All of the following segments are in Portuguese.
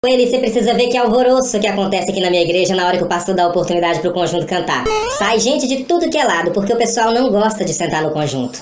Ele, você precisa ver que alvoroço que acontece aqui na minha igreja na hora que o pastor dá a oportunidade pro conjunto cantar. Sai gente de tudo que é lado, porque o pessoal não gosta de sentar no conjunto.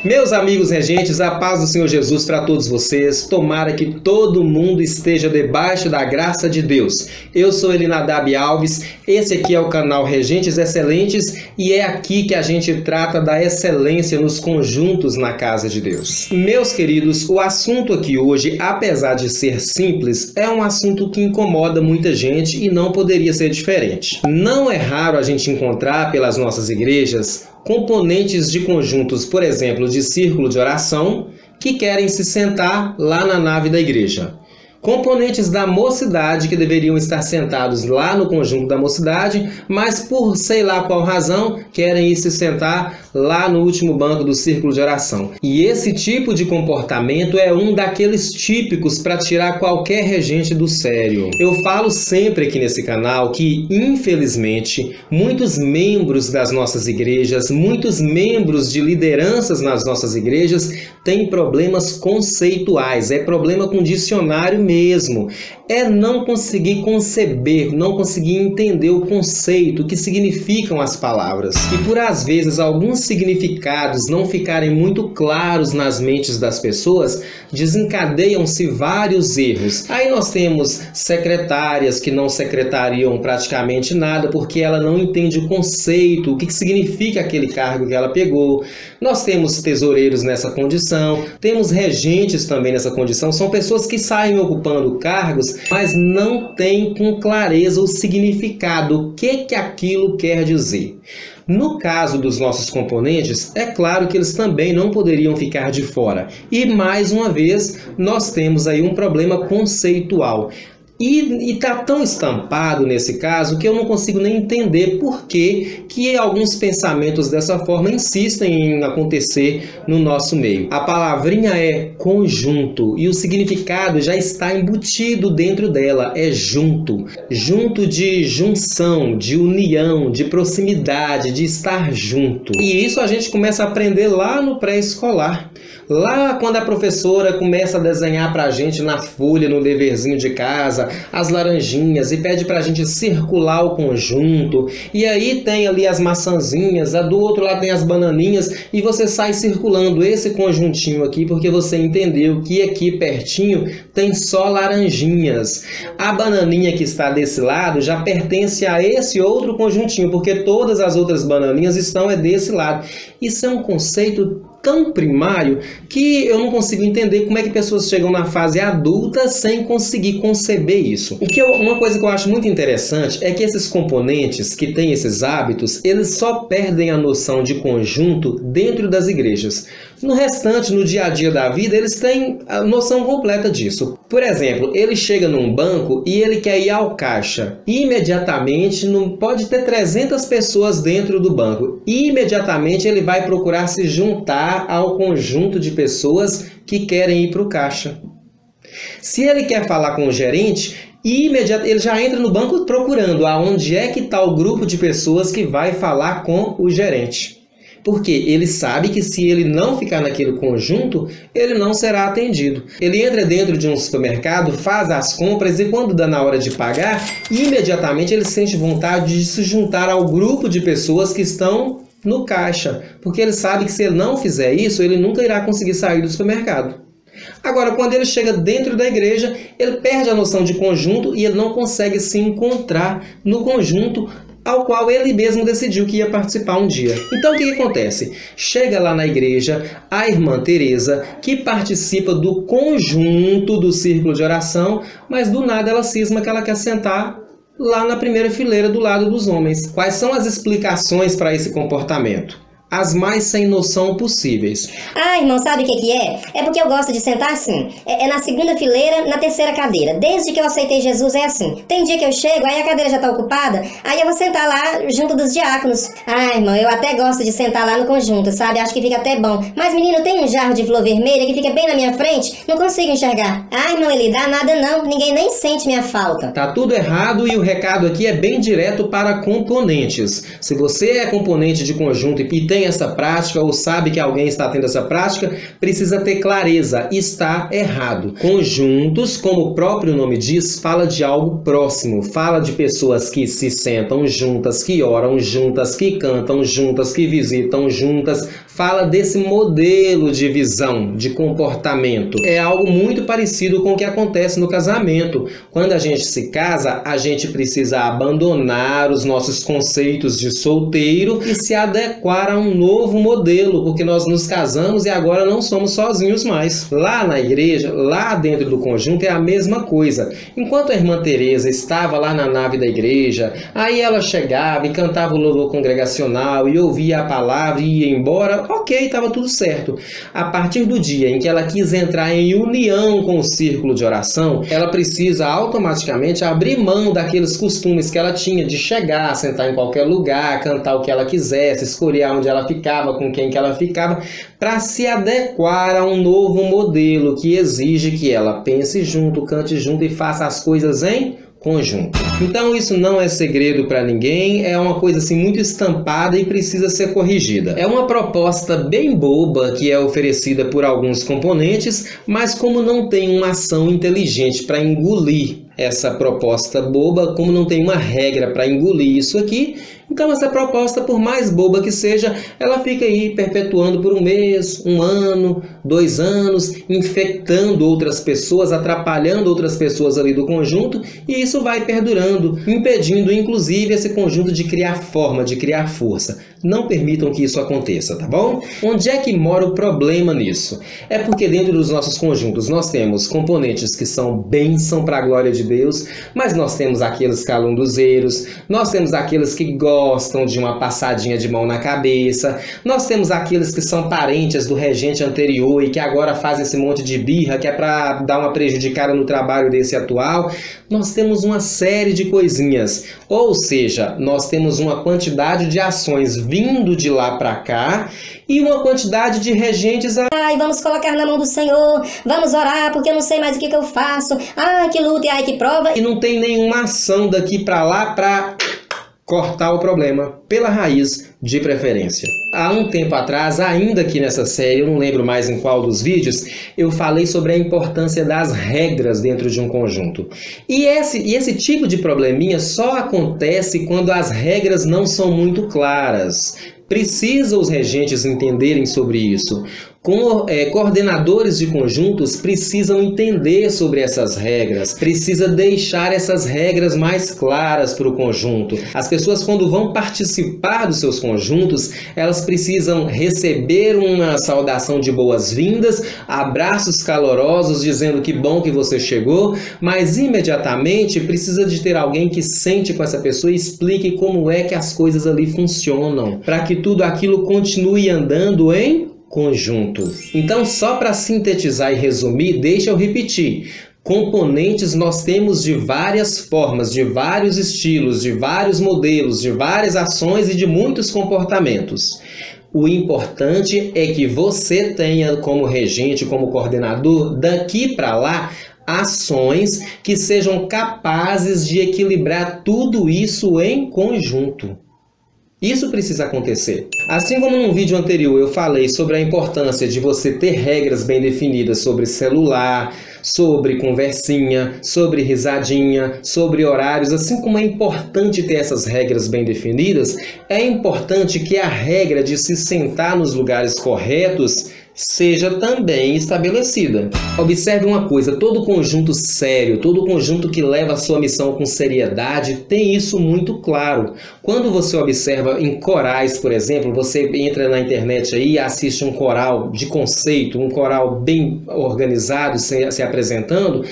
Meus amigos regentes, a paz do Senhor Jesus para todos vocês. Tomara que todo mundo esteja debaixo da graça de Deus. Eu sou Elinadab Alves, esse aqui é o canal Regentes Excelentes e é aqui que a gente trata da excelência nos conjuntos na casa de Deus. Meus queridos, o assunto aqui hoje, apesar de ser simples, é um assunto que incomoda muita gente e não poderia ser diferente. Não é raro a gente encontrar pelas nossas igrejas componentes de conjuntos, por exemplo, de círculo de oração, que querem se sentar lá na nave da igreja. Componentes da mocidade que deveriam estar sentados lá no conjunto da mocidade, mas por sei lá qual razão querem ir se sentar lá no último banco do círculo de oração. E esse tipo de comportamento é um daqueles típicos para tirar qualquer regente do sério. Eu falo sempre aqui nesse canal que, infelizmente, muitos membros das nossas igrejas, muitos membros de lideranças nas nossas igrejas têm problemas conceituais, é problema com dicionário mesmo, é não conseguir conceber, não conseguir entender o conceito, o que significam as palavras. E por às vezes alguns significados não ficarem muito claros nas mentes das pessoas, desencadeiam-se vários erros. Aí nós temos secretárias que não secretariam praticamente nada porque ela não entende o conceito, o que significa aquele cargo que ela pegou. Nós temos tesoureiros nessa condição, temos regentes também nessa condição, são pessoas que saem ocupando cargos, mas não têm com clareza o significado, o que aquilo quer dizer. No caso dos nossos componentes, é claro que eles também não poderiam ficar de fora. E mais uma vez, nós temos aí um problema conceitual. E está tão estampado nesse caso que eu não consigo nem entender por que alguns pensamentos dessa forma insistem em acontecer no nosso meio. A palavrinha é conjunto e o significado já está embutido dentro dela, é junto. Junto de junção, de união, de proximidade, de estar junto. E isso a gente começa a aprender lá no pré-escolar. Lá quando a professora começa a desenhar pra gente na folha, no deverzinho de casa, as laranjinhas e pede pra gente circular o conjunto. E aí tem ali as maçãzinhas, do outro lado tem as bananinhas e você sai circulando esse conjuntinho aqui porque você entendeu que aqui pertinho tem só laranjinhas. A bananinha que está desse lado já pertence a esse outro conjuntinho porque todas as outras bananinhas estão desse lado. Isso é um conceito tão primário que eu não consigo entender como é que pessoas chegam na fase adulta sem conseguir conceber isso. Uma coisa que eu acho muito interessante é que esses componentes que têm esses hábitos, eles só perdem a noção de conjunto dentro das igrejas. No restante, no dia a dia da vida, eles têm a noção completa disso. Por exemplo, ele chega num banco e ele quer ir ao caixa. Imediatamente, não pode ter 300 pessoas dentro do banco. Imediatamente ele vai procurar se juntar ao conjunto de pessoas que querem ir para o caixa. Se ele quer falar com o gerente, ele já entra no banco procurando aonde é que está o grupo de pessoas que vai falar com o gerente. Porque ele sabe que se ele não ficar naquele conjunto, ele não será atendido. Ele entra dentro de um supermercado, faz as compras e quando dá na hora de pagar, imediatamente ele sente vontade de se juntar ao grupo de pessoas que estão no caixa. Porque ele sabe que se ele não fizer isso, ele nunca irá conseguir sair do supermercado. Agora, quando ele chega dentro da igreja, ele perde a noção de conjunto e ele não consegue se encontrar no conjunto ao qual ele mesmo decidiu que ia participar um dia. Então o que acontece? Chega lá na igreja a irmã Teresa, que participa do conjunto do círculo de oração, mas do nada ela cisma que ela quer sentar lá na primeira fileira do lado dos homens. Quais são as explicações para esse comportamento? As mais sem noção possíveis. Ah, irmão, sabe o que é? É porque eu gosto de sentar assim. É na segunda fileira, na terceira cadeira. Desde que eu aceitei Jesus é assim. Tem dia que eu chego, aí a cadeira já tá ocupada, aí eu vou sentar lá junto dos diáconos. Ah, irmão, eu até gosto de sentar lá no conjunto, sabe? Acho que fica até bom. Mas, menino, tem um jarro de flor vermelha que fica bem na minha frente, não consigo enxergar. Ah, irmão, ele dá nada não, ninguém nem sente minha falta. Tá tudo errado e o recado aqui é bem direto para componentes. Se você é componente de conjunto e tem tem essa prática ou sabe que alguém está tendo essa prática, precisa ter clareza, está errado. Conjuntos, como o próprio nome diz, fala de algo próximo, fala de pessoas que se sentam juntas, que oram juntas, que cantam juntas, que visitam juntas, fala desse modelo de visão, de comportamento. É algo muito parecido com o que acontece no casamento. Quando a gente se casa, a gente precisa abandonar os nossos conceitos de solteiro e se adequar a um novo modelo, porque nós nos casamos e agora não somos sozinhos mais. Lá na igreja, lá dentro do conjunto, é a mesma coisa. Enquanto a irmã Teresa estava lá na nave da igreja, aí ela chegava e cantava o louvor congregacional e ouvia a palavra e ia embora, ok, estava tudo certo. A partir do dia em que ela quis entrar em união com o círculo de oração, ela precisa automaticamente abrir mão daqueles costumes que ela tinha de chegar, sentar em qualquer lugar, cantar o que ela quisesse, escolher onde ela ficava, com quem que ela ficava, para se adequar a um novo modelo que exige que ela pense junto, cante junto e faça as coisas em conjunto. Então isso não é segredo para ninguém, é uma coisa assim muito estampada e precisa ser corrigida. É uma proposta bem boba que é oferecida por alguns componentes, mas como não tem uma ação inteligente para engolir essa proposta boba, como não tem uma regra para engolir isso aqui, então essa proposta, por mais boba que seja, ela fica aí perpetuando por um mês, um ano, 2 anos, infectando outras pessoas, atrapalhando outras pessoas ali do conjunto, e isso vai perdurando, impedindo inclusive esse conjunto de criar forma, de criar força. Não permitam que isso aconteça, tá bom? Onde é que mora o problema nisso? É porque dentro dos nossos conjuntos nós temos componentes que são bênção para a glória de Deus, mas nós temos aqueles calunduzeiros, nós temos aqueles que gostam de uma passadinha de mão na cabeça, nós temos aqueles que são parentes do regente anterior e que agora fazem esse monte de birra que é para dar uma prejudicada no trabalho desse atual. Nós temos uma série de coisinhas, ou seja, nós temos uma quantidade de ações vindo de lá para cá e uma quantidade de regentes. Ai, vamos colocar na mão do Senhor, vamos orar porque eu não sei mais o que eu faço, ai que luta e ai que prova. E não tem nenhuma ação daqui para lá para cortar o problema pela raiz, de preferência. Há um tempo atrás, ainda aqui nessa série, eu não lembro mais em qual dos vídeos, eu falei sobre a importância das regras dentro de um conjunto. E esse tipo de probleminha só acontece quando as regras não são muito claras. Precisa os regentes entenderem sobre isso. Coordenadores de conjuntos precisam entender sobre essas regras, precisa deixar essas regras mais claras para o conjunto. As pessoas, quando vão participar dos seus conjuntos, elas precisam receber uma saudação de boas-vindas, abraços calorosos dizendo que bom que você chegou, mas imediatamente precisa de ter alguém que sente com essa pessoa e explique como é que as coisas ali funcionam, para que tudo aquilo continue andando em conjunto. Então, só para sintetizar e resumir, deixa eu repetir. Componentes nós temos de várias formas, de vários estilos, de vários modelos, de várias ações e de muitos comportamentos. O importante é que você tenha como regente, como coordenador, daqui para lá, ações que sejam capazes de equilibrar tudo isso em conjunto. Isso precisa acontecer. Assim como no vídeo anterior eu falei sobre a importância de você ter regras bem definidas sobre celular, sobre conversinha, sobre risadinha, sobre horários, assim como é importante ter essas regras bem definidas, é importante que a regra de se sentar nos lugares corretos seja também estabelecida. Observe uma coisa, todo conjunto sério, todo conjunto que leva a sua missão com seriedade, tem isso muito claro. Quando você observa em corais, por exemplo, você entra na internet aí e assiste um coral de conceito, um coral bem organizado se apresentando,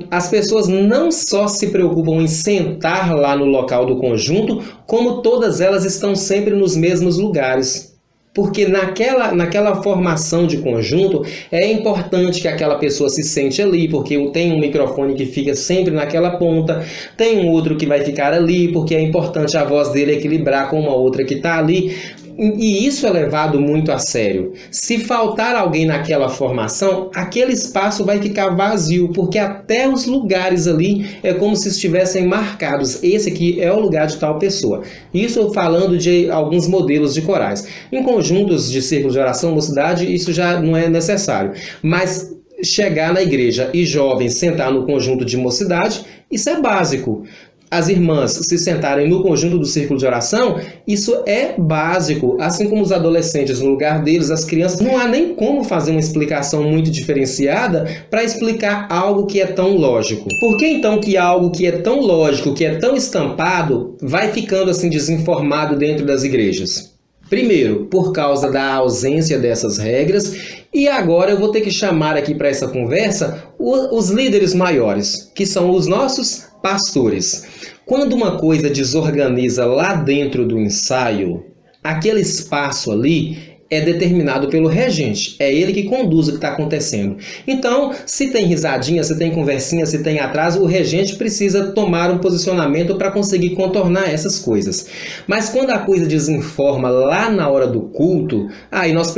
as pessoas não só se preocupam em sentar lá no local do conjunto, como todas elas estão sempre nos mesmos lugares. Porque naquela formação de conjunto é importante que aquela pessoa se sente ali, porque tem um microfone que fica sempre naquela ponta, tem um outro que vai ficar ali, porque é importante a voz dele equilibrar com uma outra que está ali. E isso é levado muito a sério. Se faltar alguém naquela formação, aquele espaço vai ficar vazio, porque até os lugares ali é como se estivessem marcados. Esse aqui é o lugar de tal pessoa. Isso falando de alguns modelos de corais. Em conjuntos de círculos de oração, mocidade, isso já não é necessário. Mas chegar na igreja e jovens sentar no conjunto de mocidade, isso é básico. As irmãs se sentarem no conjunto do círculo de oração, isso é básico. Assim como os adolescentes no lugar deles, as crianças, não há nem como fazer uma explicação muito diferenciada para explicar algo que é tão lógico. Por que então que algo que é tão lógico, que é tão estampado, vai ficando assim desinformado dentro das igrejas? Primeiro, por causa da ausência dessas regras, e agora eu vou ter que chamar aqui para essa conversa os líderes maiores, que são os nossos pastores. Quando uma coisa desorganiza lá dentro do ensaio, aquele espaço ali é determinado pelo regente. É ele que conduz o que está acontecendo. Então, se tem risadinha, se tem conversinha, se tem atraso, o regente precisa tomar um posicionamento para conseguir contornar essas coisas. Mas quando a coisa desinforma lá na hora do culto, aí nós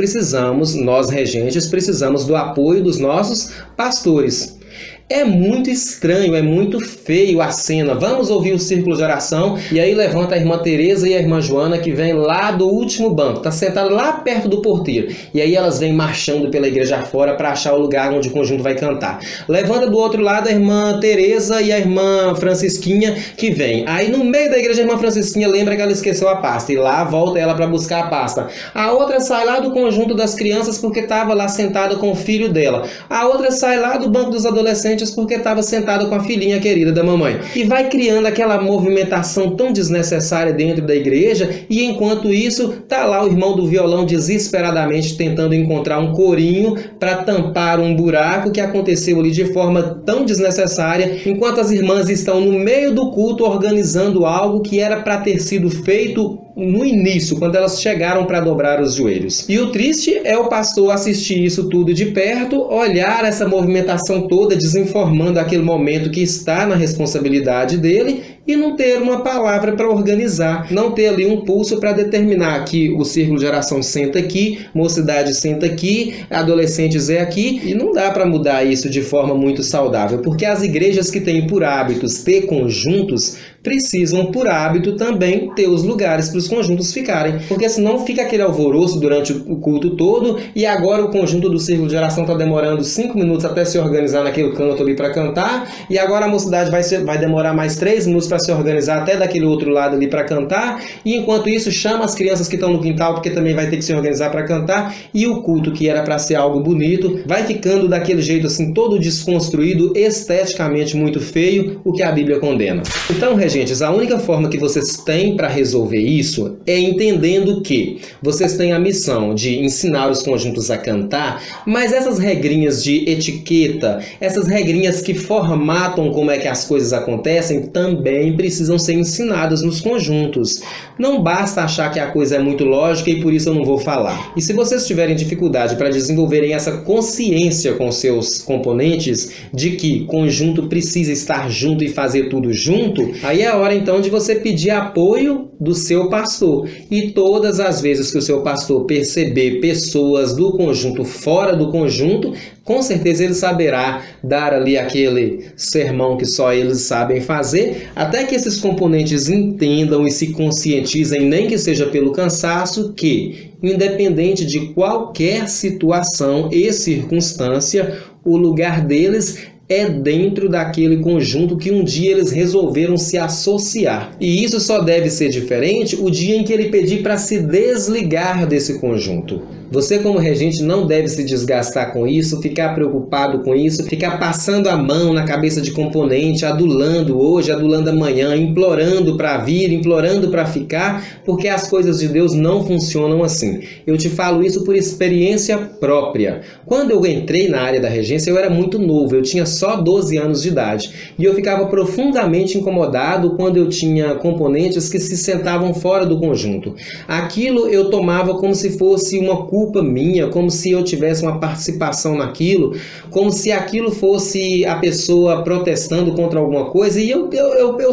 regentes, precisamos do apoio dos nossos pastores. É muito estranho, é muito feio a cena. Vamos ouvir o círculo de oração e aí levanta a irmã Tereza e a irmã Joana, que vem lá do último banco, está sentada lá perto do porteiro. E aí elas vêm marchando pela igreja fora para achar o lugar onde o conjunto vai cantar. Levanta do outro lado a irmã Tereza e a irmã Francisquinha, que vem. Aí no meio da igreja a irmã Francisquinha lembra que ela esqueceu a pasta e lá volta ela para buscar a pasta. A outra sai lá do conjunto das crianças porque estava lá sentada com o filho dela. A outra sai lá do banco dos adolescentes porque estava sentada com a filhinha querida da mamãe. E vai criando aquela movimentação tão desnecessária dentro da igreja, e enquanto isso, tá lá o irmão do violão desesperadamente tentando encontrar um corinho para tampar um buraco que aconteceu ali de forma tão desnecessária, enquanto as irmãs estão no meio do culto organizando algo que era para ter sido feito no início, quando elas chegaram para dobrar os joelhos. E o triste é o pastor assistir isso tudo de perto, olhar essa movimentação toda, desinformando aquele momento que está na responsabilidade dele, e não ter uma palavra para organizar, não ter ali um pulso para determinar que o círculo de oração senta aqui, mocidade senta aqui, adolescentes é aqui, e não dá para mudar isso de forma muito saudável, porque as igrejas que têm por hábitos ter conjuntos precisam, por hábito, também ter os lugares para os conjuntos ficarem, porque senão fica aquele alvoroço durante o culto todo, e agora o conjunto do círculo de oração está demorando 5 minutos até se organizar naquele canto ali para cantar, e agora a mocidade vai demorar mais 3 minutos para se organizar até daquele outro lado ali para cantar, e enquanto isso chama as crianças que estão no quintal, porque também vai ter que se organizar para cantar, e o culto, que era para ser algo bonito, vai ficando daquele jeito assim, todo desconstruído, esteticamente muito feio, o que a Bíblia condena. Então, regentes, a única forma que vocês têm para resolver isso é entendendo que vocês têm a missão de ensinar os conjuntos a cantar, mas essas regrinhas de etiqueta, essas regrinhas que formatam como é que as coisas acontecem, também precisam ser ensinadas nos conjuntos. Não basta achar que a coisa é muito lógica e por isso eu não vou falar. E se vocês tiverem dificuldade para desenvolverem essa consciência com seus componentes de que conjunto precisa estar junto e fazer tudo junto, aí é a hora então de você pedir apoio do seu pastor. E todas as vezes que o seu pastor perceber pessoas do conjunto fora do conjunto, com certeza ele saberá dar ali aquele sermão que só eles sabem fazer, até que esses componentes entendam e se conscientizem, nem que seja pelo cansaço, que, independente de qualquer situação e circunstância, o lugar deles é dentro daquele conjunto que um dia eles resolveram se associar. E isso só deve ser diferente o dia em que ele pedir para se desligar desse conjunto. Você, como regente, não deve se desgastar com isso, ficar preocupado com isso, ficar passando a mão na cabeça de componente, adulando hoje, adulando amanhã, implorando para vir, implorando para ficar, porque as coisas de Deus não funcionam assim. Eu te falo isso por experiência própria. Quando eu entrei na área da regência, eu era muito novo, eu tinha só 12 anos de idade. E eu ficava profundamente incomodado quando eu tinha componentes que se sentavam fora do conjunto. Aquilo eu tomava como se fosse uma culpa culpa minha, como se eu tivesse uma participação naquilo, como se aquilo fosse a pessoa protestando contra alguma coisa, e eu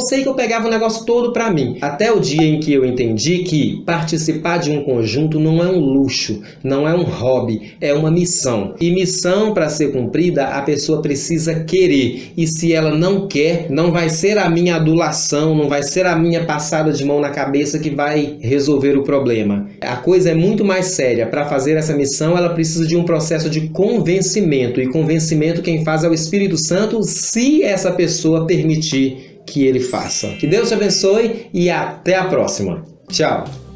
sei que eu pegava o negócio todo para mim. Até o dia em que eu entendi que participar de um conjunto não é um luxo, não é um hobby, é uma missão. E missão, para ser cumprida, a pessoa precisa querer. E se ela não quer, não vai ser a minha adulação, não vai ser a minha passada de mão na cabeça que vai resolver o problema. A coisa é muito mais séria. Para fazer essa missão, ela precisa de um processo de convencimento. E convencimento quem faz é o Espírito Santo, se essa pessoa permitir que ele faça. Que Deus te abençoe e até a próxima. Tchau!